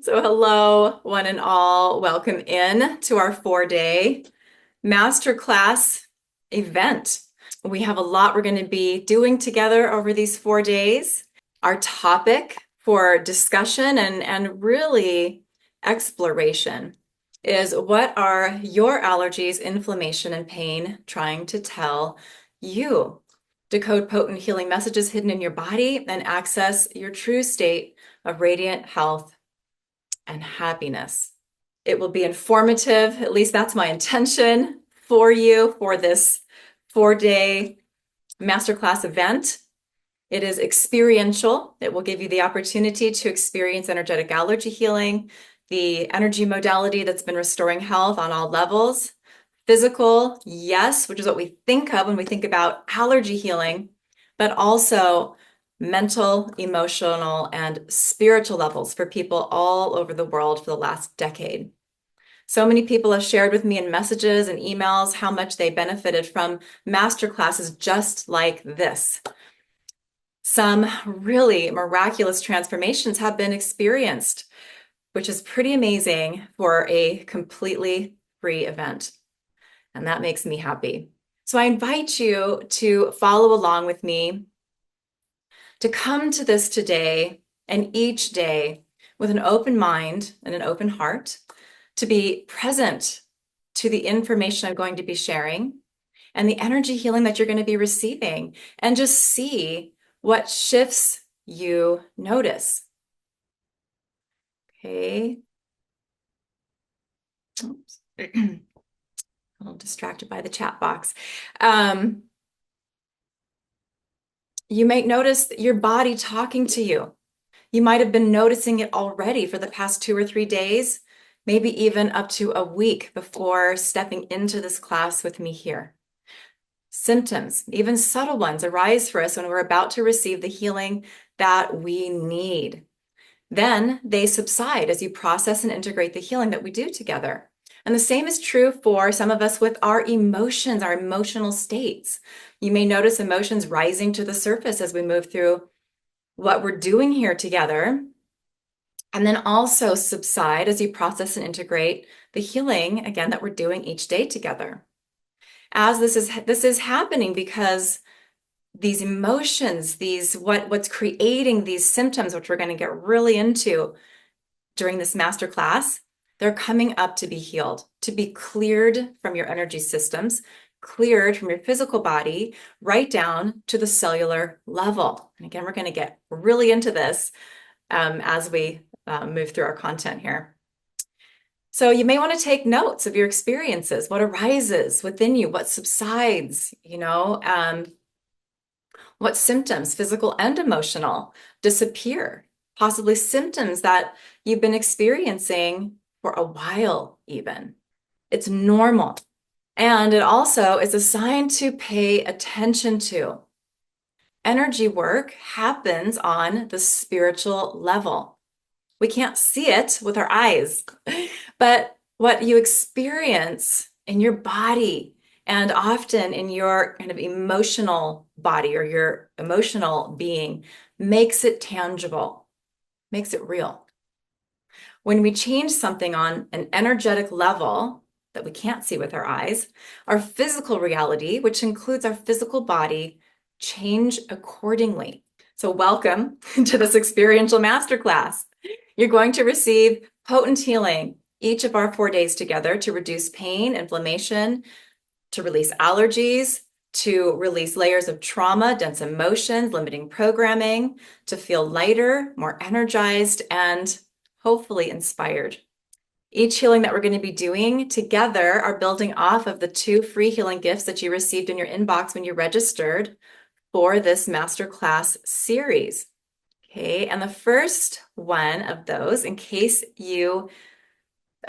So hello, one and all. Welcome in to our 4-day masterclass event. We have a lot we're going to be doing together over these 4 days. Our topic for discussion and really exploration is, what are your allergies, inflammation, and pain trying to tell you? Decode potent healing messages hidden in your body and access your true state of radiant health and happiness. It will be informative, at least that's my intention for you for this 4-day masterclass event. It is experiential. It will give you the opportunity to experience energetic allergy healing, the energy modality that's been restoring health on all levels. Physical, yes, which is what we think of when we think about allergy healing, but also mental, emotional, and spiritual levels for people all over the world for the last decade. So many people have shared with me in messages and emails how much they benefited from masterclasses just like this. Some really miraculous transformations have been experienced, which is pretty amazing for a completely free event. And that makes me happy. So I invite you to follow along with me, to come to this today and each day with an open mind and an open heart, to be present to the information I'm going to be sharing and the energy healing that you're going to be receiving, and just see what shifts you notice. Okay. Oops. A little distracted by the chat box. You may notice your body talking to you. You might have been noticing it already for the past 2 or 3 days, maybe even up to a week before stepping into this class with me here. Symptoms, even subtle ones, arise for us when we're about to receive the healing that we need. Then they subside as you process and integrate the healing that we do together. And the same is true for some of us with our emotions, our emotional states. You may notice emotions rising to the surface as we move through what we're doing here together, and then also subside as you process and integrate the healing, again, that we're doing each day together. As this is happening because these emotions, what's creating these symptoms, which we're going to get really into during this master class, they're coming up to be healed, to be cleared from your energy systems, cleared from your physical body, right down to the cellular level. And again, we're going to get really into this as we move through our content here. So you may want to take notes of your experiences, what arises within you, what subsides, what symptoms, physical and emotional, disappear, possibly symptoms that you've been experiencing for a while even. It's normal. And it also is a sign to pay attention to. Energy work happens on the spiritual level. We can't see it with our eyes, but what you experience in your body and often in your kind of emotional body or your emotional being makes it tangible, makes it real. When we change something on an energetic level that we can't see with our eyes, our physical reality, which includes our physical body, change accordingly. So welcome to this experiential masterclass. You're going to receive potent healing each of our 4 days together to reduce pain, inflammation, to release allergies, to release layers of trauma, dense emotions, limiting programming, to feel lighter, more energized, and hopefully inspired. Each healing that we're going to be doing together are building off of the 2 free healing gifts that you received in your inbox when you registered for this masterclass series. Okay, and the first one of those, in case you,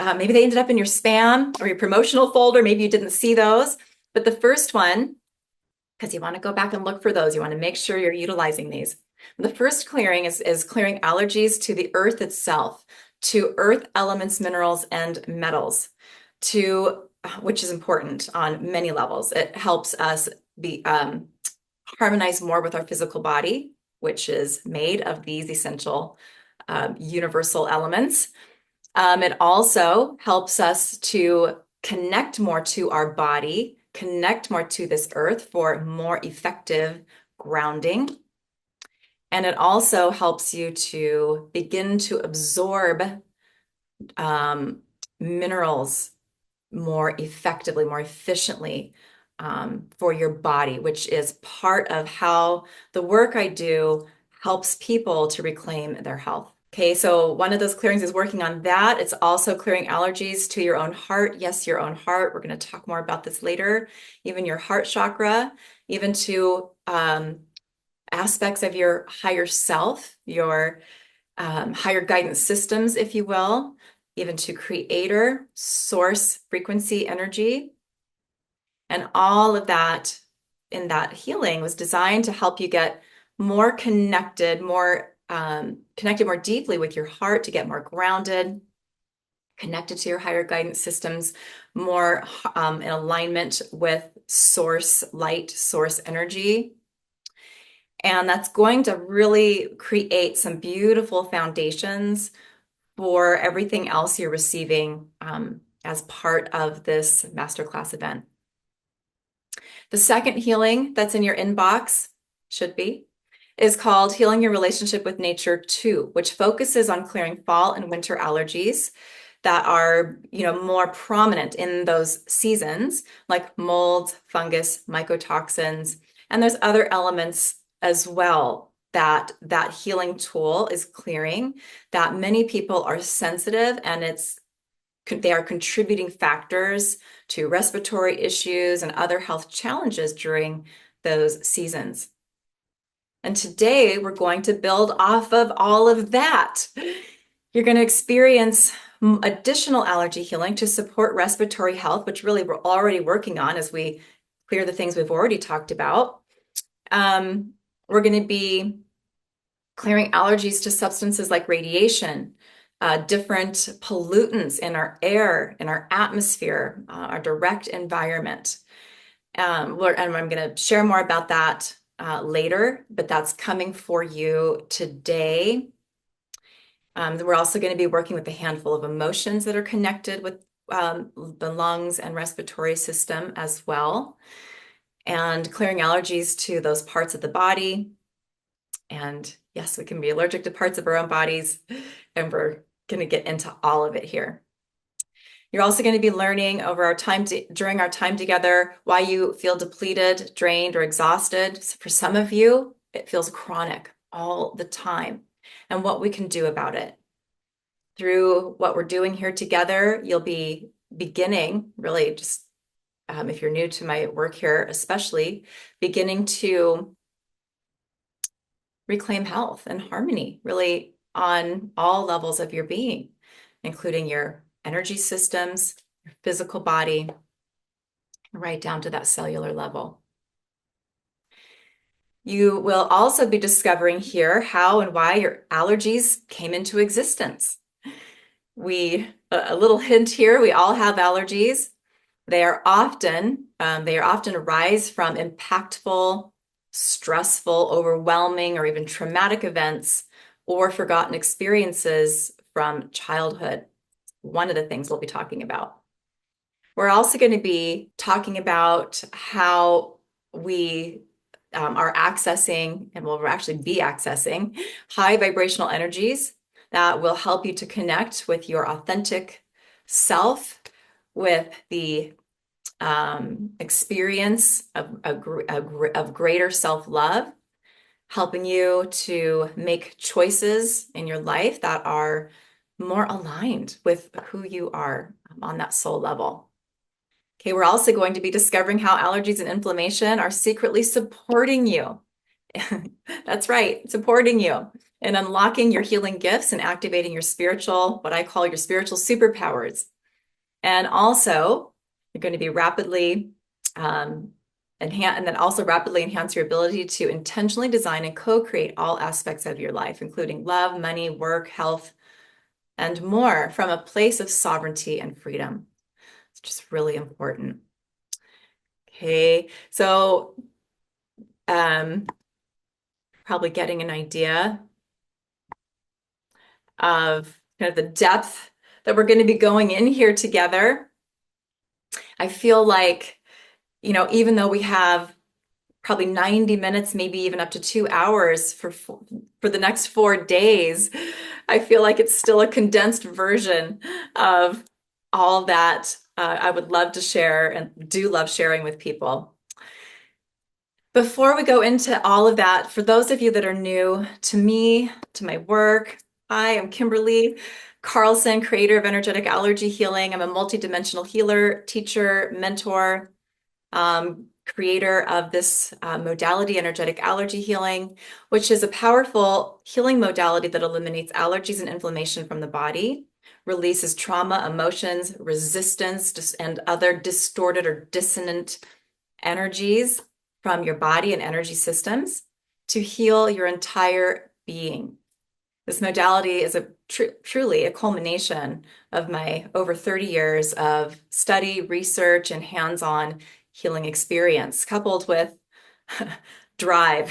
maybe they ended up in your spam or your promotional folder, maybe you didn't see those, but the first one, because you want to go back and look for those, you want to make sure you're utilizing these. The first clearing is clearing allergies to the earth itself, to earth elements, minerals, and metals, which is important on many levels. It helps us be harmonize more with our physical body, which is made of these essential universal elements. It also helps us to connect more to our body, connect more to this earth for more effective grounding. And it also helps you to begin to absorb minerals more effectively, more efficiently for your body, which is part of how the work I do helps people to reclaim their health. Okay, so one of those clearings is working on that. It's also clearing allergies to your own heart. Yes, your own heart. We're going to talk more about this later. Even your heart chakra, even to aspects of your higher self, your higher guidance systems, if you will, even to creator, source, frequency, energy. And all of that in that healing was designed to help you get more connected, more connected more deeply with your heart, to get more grounded, connected to your higher guidance systems, more in alignment with source light, source energy. And that's going to really create some beautiful foundations for everything else you're receiving as part of this masterclass event. The second healing that's in your inbox, should be, is called Healing Your Relationship with Nature 2, which focuses on clearing fall and winter allergies that are, more prominent in those seasons, like mold, fungus, mycotoxins, and there's other elements as well that healing tool is clearing, that many people are sensitive, and they are contributing factors to respiratory issues and other health challenges during those seasons. And today we're going to build off of all of that. You're going to experience additional allergy healing to support respiratory health, which really we're already working on as we clear the things we've already talked about. We're going to be clearing allergies to substances like radiation, different pollutants in our air, in our atmosphere, our direct environment. And I'm going to share more about that later, but that's coming for you today. We're also going to be working with a handful of emotions that are connected with the lungs and respiratory system as well, and clearing allergies to those parts of the body. And yes, we can be allergic to parts of our own bodies, and we're going to get into all of it here. You're also going to be learning during our time together why you feel depleted, drained, or exhausted. So for some of you, it feels chronic all the time, and what we can do about it. Through what we're doing here together, you'll be beginning, really just if you're new to my work here, especially beginning to reclaim health and harmony, really on all levels of your being, including your energy systems, your physical body, right down to that cellular level. You will also be discovering here how and why your allergies came into existence. A little hint here, we all have allergies. They are often arise from impactful, stressful, overwhelming, or even traumatic events or forgotten experiences from childhood. One of the things we'll be talking about. We're also going to be talking about how we are accessing, and will actually be accessing, high vibrational energies that will help you to connect with your authentic self, with the experience of greater self-love, helping you to make choices in your life that are more aligned with who you are on that soul level. Okay, we're also going to be discovering how allergies and inflammation are secretly supporting you. That's right, supporting you in unlocking your healing gifts and activating your what I call your spiritual superpowers. And also, you're going to be rapidly rapidly enhance your ability to intentionally design and co-create all aspects of your life, including love, money, work, health, and more, from a place of sovereignty and freedom. It's just really important. Okay, so probably getting an idea of kind of the depth that we're going to be going in here together. I feel like, even though we have probably 90 minutes, maybe even up to 2 hours for the next 4 days, I feel like it's still a condensed version of all that I would love to share and do love sharing with people. Before we go into all of that, for those of you that are new to me, to my work, I am Kimberlie Carlson, creator of energetic allergy healing. I'm a multidimensional healer, teacher, mentor, creator of this modality, energetic allergy healing, which is a powerful healing modality that eliminates allergies and inflammation from the body, releases trauma, emotions, resistance, and other distorted or dissonant energies from your body and energy systems to heal your entire being. This modality is truly a culmination of my over 30 years of study, research, and hands-on healing experience, coupled with drive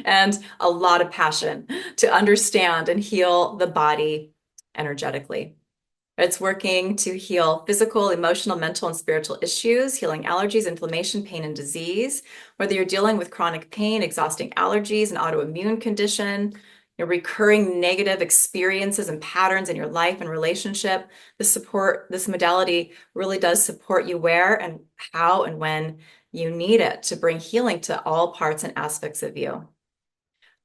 and a lot of passion to understand and heal the body energetically. It's working to heal physical, emotional, mental, and spiritual issues, healing allergies, inflammation, pain, and disease. Whether you're dealing with chronic pain, exhausting allergies, an autoimmune condition, your recurring negative experiences and patterns in your life and relationship, this modality really does support you where and how and when you need it to bring healing to all parts and aspects of you.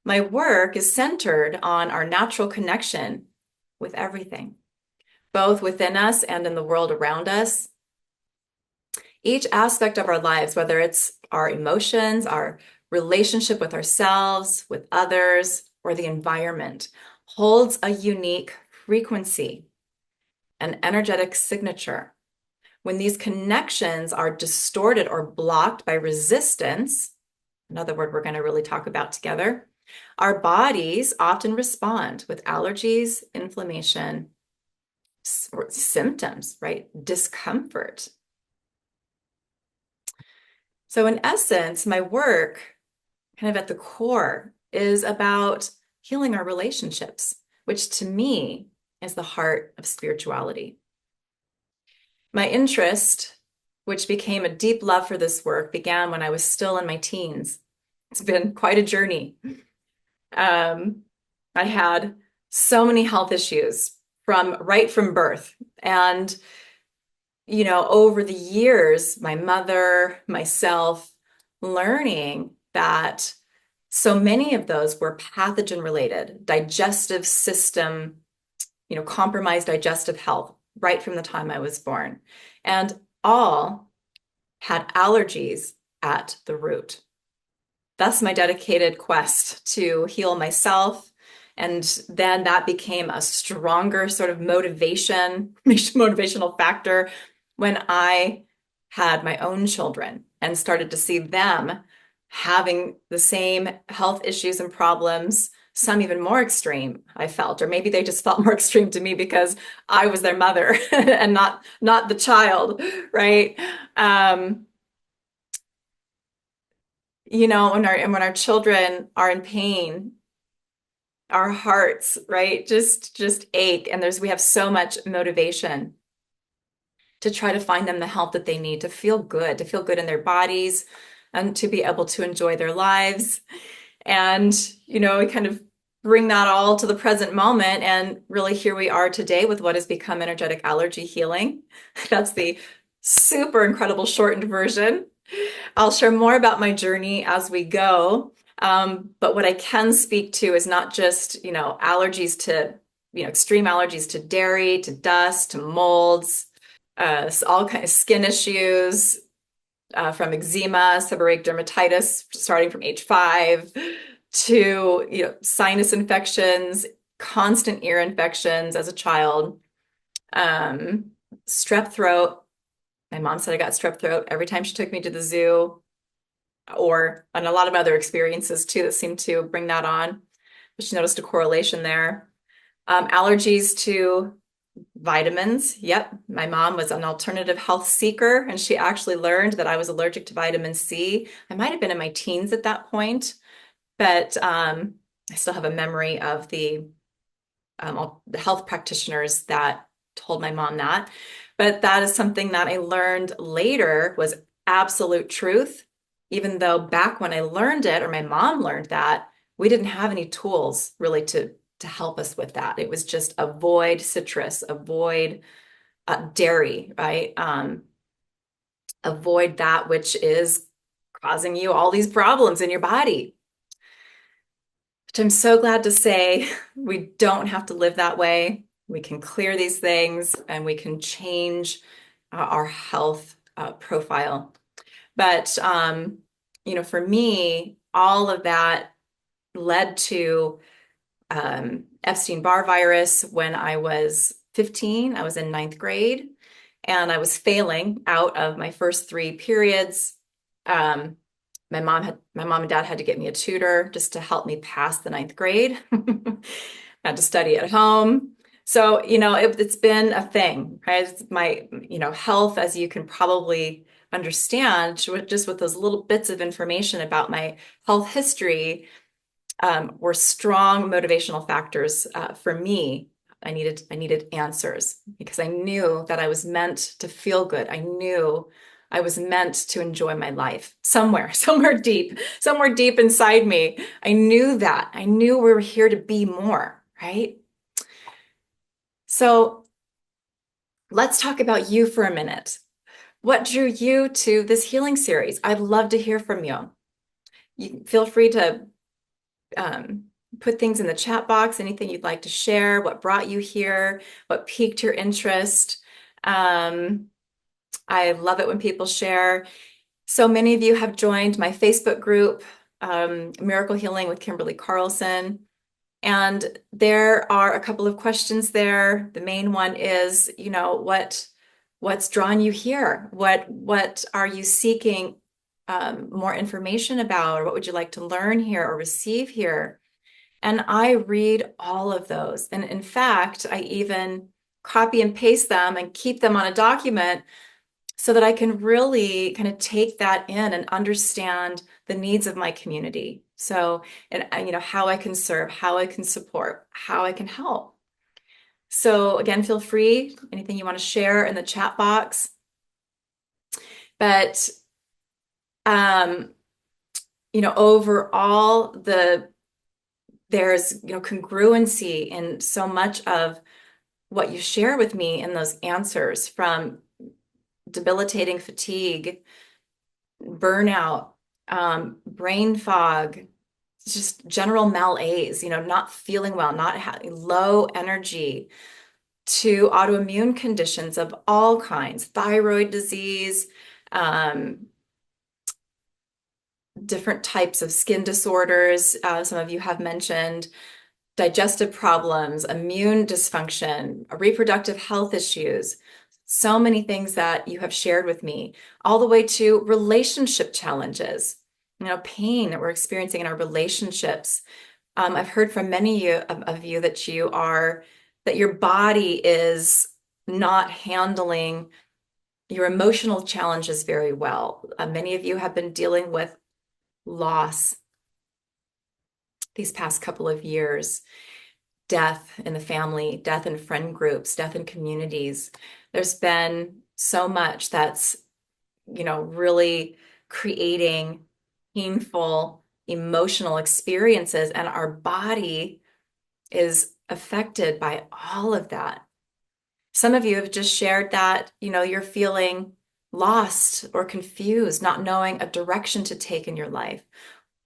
My work is centered on our natural connection with everything, both within us and in the world around us. Each aspect of our lives, whether it's our emotions, our relationship with ourselves, with others, or the environment, holds a unique frequency, an energetic signature. When these connections are distorted or blocked by resistance, another word we're going to really talk about together, our bodies often respond with allergies, inflammation, symptoms, right? Discomfort. So in essence, my work kind of at the core is about healing our relationships, which to me is the heart of spirituality. My interest, which became a deep love for this work, began when I was still in my teens. It's been quite a journey. I had so many health issues right from birth. And, over the years, my mother, myself, learning that so many of those were pathogen related, digestive system, compromised digestive health right from the time I was born. And all had allergies at the root. Thus my dedicated quest to heal myself. And then that became a stronger sort of motivational factor when I had my own children and started to see them having the same health issues and problems, some even more extreme, I felt, or maybe they just felt more extreme to me because I was their mother and not the child, right? When our children are in pain, our hearts, right, just ache, and we have so much motivation to try to find them the help that they need to feel good in their bodies and to be able to enjoy their lives. And, we kind of bring that all to the present moment. And really here we are today with what has become energetic allergy healing. That's the super incredible shortened version. I'll share more about my journey as we go. But what I can speak to is not just, allergies to, extreme allergies to dairy, to dust, to molds, all kinds of skin issues, from eczema, seborrheic dermatitis, starting from age 5, to, sinus infections, constant ear infections as a child, strep throat. My mom said I got strep throat every time she took me to the zoo, and a lot of other experiences too that seemed to bring that on. But she noticed a correlation there. Allergies to vitamins. Yep. My mom was an alternative health seeker, and she actually learned that I was allergic to vitamin C. I might have been in my teens at that point, but I still have a memory of the the health practitioners that told my mom that. But that is something that I learned later was absolute truth, even though back when I learned it, or my mom learned that, we didn't have any tools really to help us with that. It was just avoid citrus, avoid dairy, right? Avoid that which is causing you all these problems in your body. Which I'm so glad to say we don't have to live that way. We can clear these things and we can change our health profile. But, for me, all of that led to Epstein-Barr virus when I was 15. I was in ninth grade and I was failing out of my first three periods. Um, my mom and dad had to get me a tutor just to help me pass the ninth grade. I had to study at home. So, it's been a thing, right? My, health, as you can probably understand, just with those little bits of information about my health history, were strong motivational factors for me. I needed answers because I knew that I was meant to feel good. I knew I was meant to enjoy my life somewhere deep inside me. I knew that. I knew we were here to be more, right? So let's talk about you for a minute. What drew you to this healing series? I'd love to hear from you. You feel free to put things in the chat box, anything you'd like to share, what brought you here, what piqued your interest. I love it when people share. So many of you have joined my Facebook group, Miracle Healing with Kimberlie Carlson. And there are a couple of questions there. The main one is, what's drawn you here? What are you seeking more information about, or what would you like to learn here or receive here? And I read all of those. And in fact, I even copy and paste them and keep them on a document so that I can really kind of take that in and understand the needs of my community. So, and how I can serve, how I can support, how I can help. So again, feel free, anything you want to share in the chat box. But, overall, there's, congruency in so much of what you share with me in those answers, from debilitating fatigue, burnout, brain fog, just general malaise, not feeling well, not having low energy, to autoimmune conditions of all kinds, thyroid disease, different types of skin disorders. Some of you have mentioned digestive problems, immune dysfunction, reproductive health issues. So many things that you have shared with me, all the way to relationship challenges, pain that we're experiencing in our relationships. I've heard from many of you that that your body is not handling your emotional challenges very well. Many of you have been dealing with loss these past couple of years, death in the family, death in friend groups, death in communities. There's been so much that's, really creating painful emotional experiences, and our body is affected by all of that. Some of you have just shared that, you're feeling lost or confused, not knowing a direction to take in your life,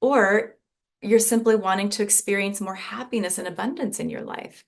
or you're simply wanting to experience more happiness and abundance in your life.